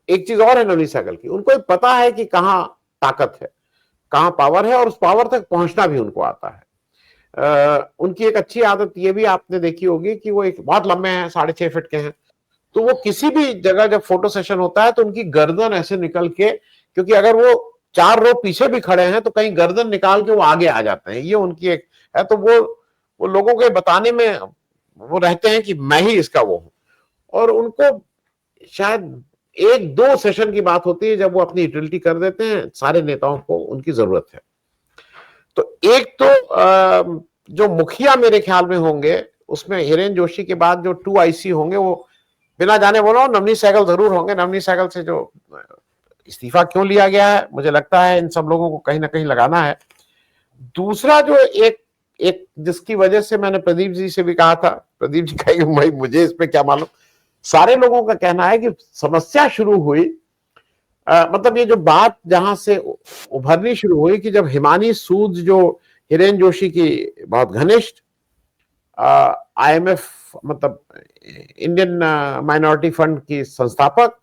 एक चीज और है नवनीत सहगल की, उनको पता है कि कहाँ ताकत है, कहाँ पावर है, और उस पावर तक पहुंचना भी उनको आता है। उनकी एक अच्छी आदत ये भी आपने देखी होगी कि वो एक बहुत लंबे हैं, 6.5 फीट के हैं, तो वो किसी भी जगह जब फोटो सेशन होता है तो उनकी गर्दन ऐसे निकल के, क्योंकि अगर वो 4 रो पीछे भी खड़े हैं तो कहीं गर्दन निकाल के वो आगे आ जाते हैं, ये उनकी एक है। तो वो लोगों के बताने में वो रहते हैं कि मैं ही इसका वो हूं, और उनको शायद 1-2 सेशन की बात होती है जब वो अपनी यूटिलिटी कर देते हैं, सारे नेताओं को उनकी जरूरत है। तो एक तो जो मुखिया मेरे ख्याल में होंगे, उसमें हिरेन जोशी के बाद जो 2 IC होंगे, वो बिना जाने बोला नवनीत सहगल जरूर होंगे। नवनीत सहगल से जो इस्तीफा क्यों लिया गया है, मुझे लगता है इन सब लोगों को कहीं ना कहीं लगाना है। दूसरा जो एक एक जिसकी वजह से मैंने प्रदीप जी से भी कहा था, प्रदीप जी कहेंगे भाई मुझे इस पे क्या मालूम, सारे लोगों का कहना है कि समस्या शुरू हुई, मतलब ये जो बात जहां से उभरनी शुरू हुई कि जब हिमानी सूद जो हिरेन जोशी की बहुत घनिष्ठ IMF मतलब इंडियन माइनॉरिटी फंड की संस्थापक,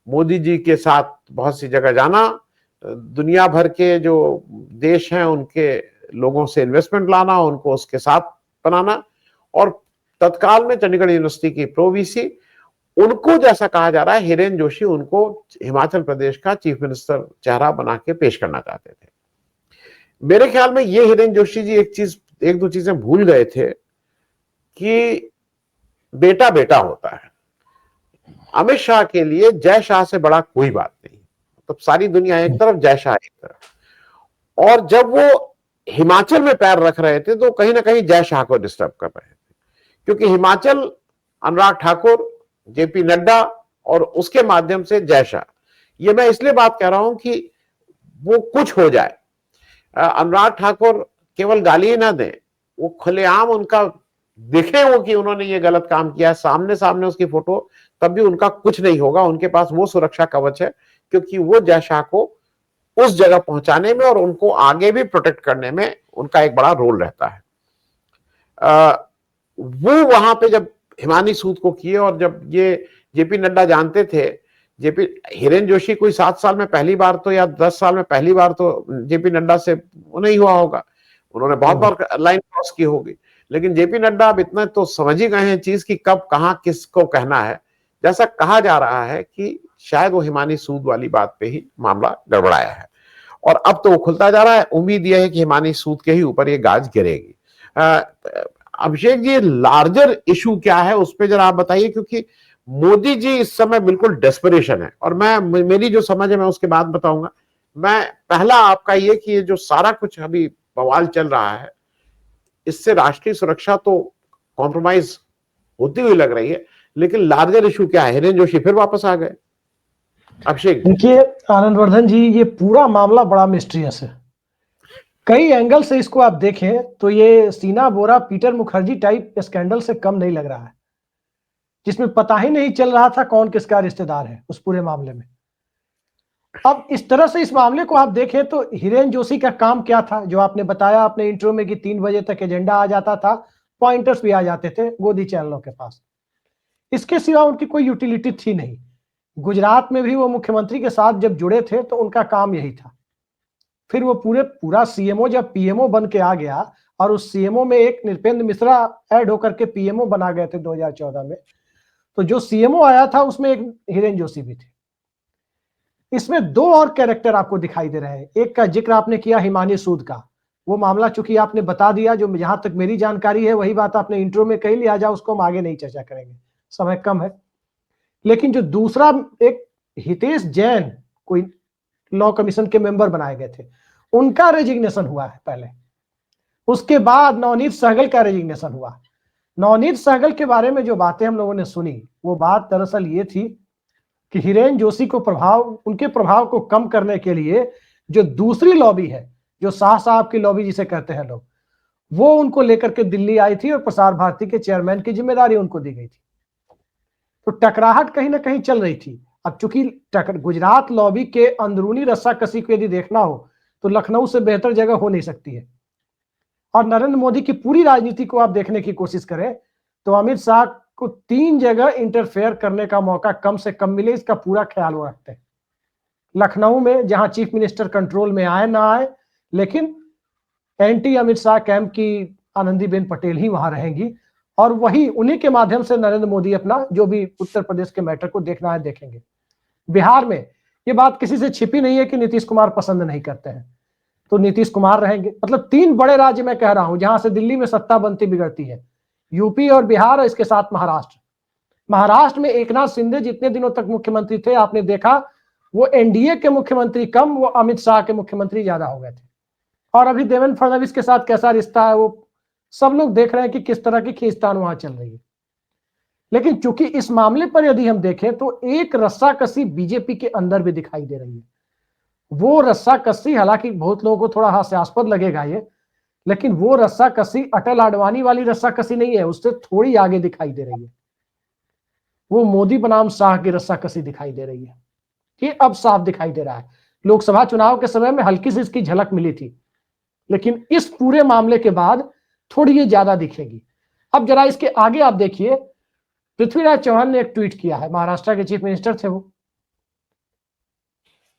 मोदी जी के साथ बहुत सी जगह जाना, दुनिया भर के जो देश हैं उनके लोगों से इन्वेस्टमेंट लाना, उनको उसके साथ बनाना, और तत्काल में चंडीगढ़ यूनिवर्सिटी की प्रो वीसी, उनको जैसा कहा जा रहा है हिरेन जोशी उनको हिमाचल प्रदेश का चीफ मिनिस्टर चेहरा बना के पेश करना चाहते थे। मेरे ख्याल में ये हिरेन जोशी जी एक दो चीजें भूल गए थे कि बेटा बेटा होता है। अमित शाह के लिए जय शाह से बड़ा कोई बात नहीं, तो सारी दुनिया एक तरफ, जय शाह एक तरफ। और जब वो हिमाचल में पैर रख रहे थे तो कहीं ना कहीं जय शाह को डिस्टर्ब कर रहे थे, क्योंकि हिमाचल अनुराग ठाकुर, JP नड्डा और उसके माध्यम से जय शाह। ये मैं इसलिए बात कह रहा हूं कि वो कुछ हो जाए, अनुराग ठाकुर केवल गाली ना दें, वो खुलेआम उनका दिखे वो कि उन्होंने ये गलत काम किया, सामने सामने उसकी फोटो, तब भी उनका कुछ नहीं होगा। उनके पास वो सुरक्षा कवच है, क्योंकि वो जय शाह को उस जगह पहुंचाने में और उनको आगे भी प्रोटेक्ट करने में उनका एक बड़ा रोल रहता है। वो वहां पे जब हिमानी सूद को किए, और जब ये JP नड्डा जानते थे, JP हिरेन जोशी कोई 7 साल में पहली बार तो या 10 साल में पहली बार तो JP नड्डा से वो नहीं हुआ होगा, उन्होंने बहुत बार लाइन क्रॉस की होगी, लेकिन JP नड्डा अब इतना तो समझ ही गए हैं चीज की कब कहां किसको कहना है। जैसा कहा जा रहा है कि शायद वो हिमानी सूद वाली बात पे ही मामला गड़बड़ाया है, और अब तो वो खुलता जा रहा है। उम्मीद यह है कि हिमानी सूद के ही ऊपर ये गाज गिरेगी। अभिषेक जी, लार्जर इशू क्या है उस पर जरा आप बताइए, क्योंकि मोदी जी इस समय बिल्कुल डेस्परेशन है, और मेरी जो समझ है मैं उसके बाद बताऊंगा। मैं पहला आपका ये कि ये जो सारा कुछ अभी बवाल चल रहा है, इससे राष्ट्रीय सुरक्षा तो कॉम्प्रोमाइज होती हुई लग रही है, लेकिन लार्जर इशू क्या है? हिरेन जोशी फिर वापस आ गए। अभिषेक, देखिए आनंदवर्धन जी, ये पूरा मामला बड़ा मिस्टीरियस है। कई एंगल से इसको आप देखें तो ये सीना बोरा पीटर मुखर्जी टाइप स्कैंडल से कम नहीं लग रहा है, जिसमें पता ही नहीं चल रहा था कौन किसका रिश्तेदार है उस पूरे मामले में। अब इस तरह से इस मामले को आप देखें तो हिरेन जोशी का काम क्या था, जो आपने बताया अपने इंट्रो में कि 3 बजे तक एजेंडा आ जाता था, पॉइंटर्स भी आ जाते थे गोदी चैनलों के पास, इसके सिवा उनकी कोई यूटिलिटी थी नहीं। गुजरात में भी वो मुख्यमंत्री के साथ जब जुड़े थे तो उनका काम यही था। फिर वो पूरा CMO जब PMO बन के आ गया, और उस CMO में एक नृपेंद्र मिश्रा ऐड होकर के PMO बना गए थे 2014 में, तो जो CMO आया था उसमें एक हिरेन जोशी भी थे। इसमें 2 और कैरेक्टर आपको दिखाई दे रहे हैं। एक का जिक्र आपने किया हिमानी सूद का, वो मामला चूंकि आपने बता दिया, जो जहां तक मेरी जानकारी है वही बात आपने इंट्रो में कही, लिहाजा उसको हम आगे नहीं चर्चा करेंगे, समय कम है। लेकिन जो दूसरा एक हितेश जैन, कोई लॉ कमीशन के मेंबर बनाए गए थे, उनका रेजिग्नेशन हुआ है पहले, उसके बाद नवनीत सहगल का रेजिग्नेशन हुआ। नवनीत सहगल के बारे में जो बातें हम लोगों ने सुनी, वो बात दरअसल ये थी कि हिरेन जोशी को उनके प्रभाव को कम करने के लिए जो दूसरी लॉबी है, जो शाह साहब की लॉबी जिसे कहते हैं लोग, वो उनको लेकर के दिल्ली आई थी और प्रसार भारती के चेयरमैन की जिम्मेदारी उनको दी गई थी। तो टकराहट कहीं ना कहीं चल रही थी। अब चूंकि गुजरात लॉबी के अंदरूनी रस्साकसी को यदि देखना हो तो लखनऊ से बेहतर जगह हो नहीं सकती है। और नरेंद्र मोदी की पूरी राजनीति को आप देखने की कोशिश करें तो अमित शाह को 3 जगह इंटरफेयर करने का मौका कम से कम मिले, इसका पूरा ख्याल वो रखते हैं। लखनऊ में जहां चीफ मिनिस्टर कंट्रोल में आए ना आए, लेकिन एंटी अमित शाह कैंप की आनंदीबेन पटेल ही वहां रहेंगी और वही उन्हीं के माध्यम से नरेंद्र मोदी अपना जो भी उत्तर प्रदेश के मैटर को देखना है देखेंगे। बिहार में ये बात किसी से छिपी नहीं है कि नीतीश कुमार पसंद नहीं करते हैं, तो नीतीश कुमार रहेंगे। मतलब 3 बड़े राज्य मैं कह रहा हूं जहां से दिल्ली में सत्ता बनती बिगड़ती है, यूपी और बिहार और इसके साथ महाराष्ट्र। महाराष्ट्र में एकनाथ शिंदे जितने दिनों तक मुख्यमंत्री थे, आपने देखा वो एनडीए के मुख्यमंत्री कम, वो अमित शाह के मुख्यमंत्री ज्यादा हो गए थे। और अभी देवेंद्र फडणवीस के साथ कैसा रिश्ता है वो सब लोग देख रहे हैं कि किस तरह की खींचतान वहां चल रही है। लेकिन चूंकि इस मामले पर यदि हम देखें तो एक रस्साकसी बीजेपी के अंदर भी दिखाई दे रही है। वो रस्साकसी, हालांकि बहुत लोगों को थोड़ा हास्यास्पद लगेगा ये, लेकिन वो रस्साकसी अटल आडवाणी वाली रस्साकसी नहीं है, उससे थोड़ी आगे दिखाई दे रही है। वो मोदी बनाम शाह की रस्साकसी दिखाई दे रही है। ये अब साफ दिखाई दे रहा है। लोकसभा चुनाव के समय में हल्की सी इसकी झलक मिली थी, लेकिन इस पूरे मामले के बाद थोड़ी ये ज्यादा दिखेगी। अब जरा इसके आगे आप देखिए, पृथ्वीराज चौहान ने एक ट्वीट किया है, महाराष्ट्र के चीफ मिनिस्टर थे वो,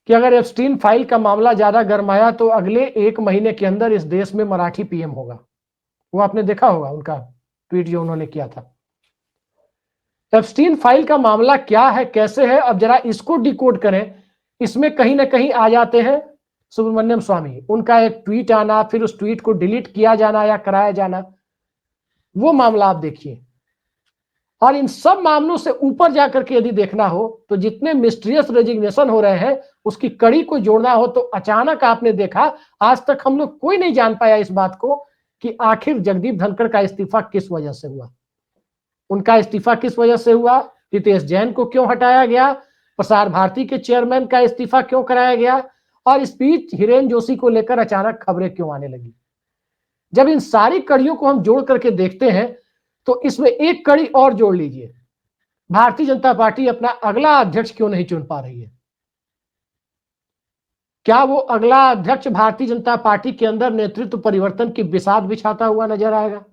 कि अगर एप्स्टीन फाइल का मामला ज्यादा गरमाया तो अगले 1 महीने के अंदर इस देश में मराठी पीएम होगा। वो आपने देखा होगा उनका ट्वीट जो उन्होंने किया था। एप्स्टीन फाइल का मामला क्या है, कैसे है, अब जरा इसको डिकोड करें। इसमें कहीं ना कहीं आ जाते हैं सुब्रमण्यम स्वामी, उनका एक ट्वीट आना, फिर उस ट्वीट को डिलीट किया जाना या कराया जाना, वो मामला आप देखिए। और इन सब मामलों से ऊपर जाकर के यदि देखना हो तो जितने मिस्टीरियस रेजिग्नेशन हो रहे हैं उसकी कड़ी को जोड़ना हो तो अचानक आपने देखा, आज तक हम लोग कोई नहीं जान पाया इस बात को कि आखिर जगदीप धनखड़ का इस्तीफा किस वजह से हुआ। उनका इस्तीफा किस वजह से हुआ, रितेश जैन को क्यों हटाया गया, प्रसार भारती के चेयरमैन का इस्तीफा क्यों कराया गया, और इस बीच हिरेन जोशी को लेकर अचानक खबरें क्यों आने लगी। जब इन सारी कड़ियों को हम जोड़ करके देखते हैं तो इसमें एक कड़ी और जोड़ लीजिए, भारतीय जनता पार्टी अपना अगला अध्यक्ष क्यों नहीं चुन पा रही है। क्या वो अगला अध्यक्ष भारतीय जनता पार्टी के अंदर नेतृत्व परिवर्तन की बिसात बिछाता हुआ नजर आएगा।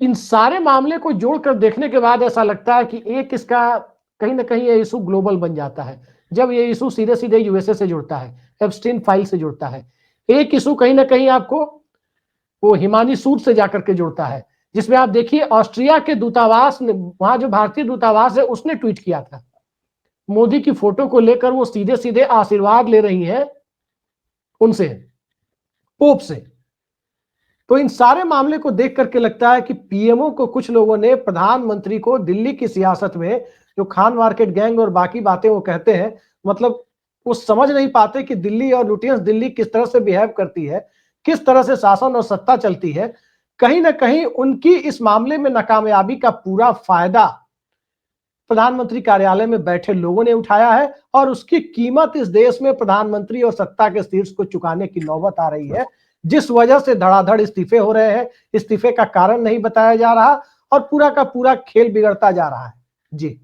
इन सारे मामले को जोड़कर देखने के बाद ऐसा लगता है कि एक इसका कहीं ना कहीं ये इशू ग्लोबल बन जाता है, जब ये इशू सीधे सीधे यूएसए से जुड़ता है, एप्स्टीन फाइल से जुड़ता है। एक इशू कहीं ना कहीं आपको वो हिमानी सूद से जाकर के जुड़ता है, जिसमें आप देखिए ऑस्ट्रिया के दूतावास ने, वहां जो भारतीय दूतावास है उसने ट्वीट किया था मोदी की फोटो को लेकर, वो सीधे सीधे आशीर्वाद ले रही है उनसे, पोप से। तो इन सारे मामले को देख करके लगता है कि पीएमओ को कुछ लोगों ने, प्रधानमंत्री को दिल्ली की सियासत में जो खान मार्केट गैंग और बाकी बातें वो कहते हैं, मतलब वो समझ नहीं पाते कि दिल्ली और लुटियंस दिल्ली किस तरह से बिहेव करती है, किस तरह से शासन और सत्ता चलती है। कहीं ना कहीं उनकी इस मामले में नाकामयाबी का पूरा फायदा प्रधानमंत्री कार्यालय में बैठे लोगों ने उठाया है और उसकी कीमत इस देश में प्रधानमंत्री और सत्ता के शीर्ष को चुकाने की नौबत आ रही है, जिस वजह से धड़ाधड़ इस्तीफे हो रहे हैं। इस्तीफे का कारण नहीं बताया जा रहा और पूरा का पूरा खेल बिगड़ता जा रहा है। जी।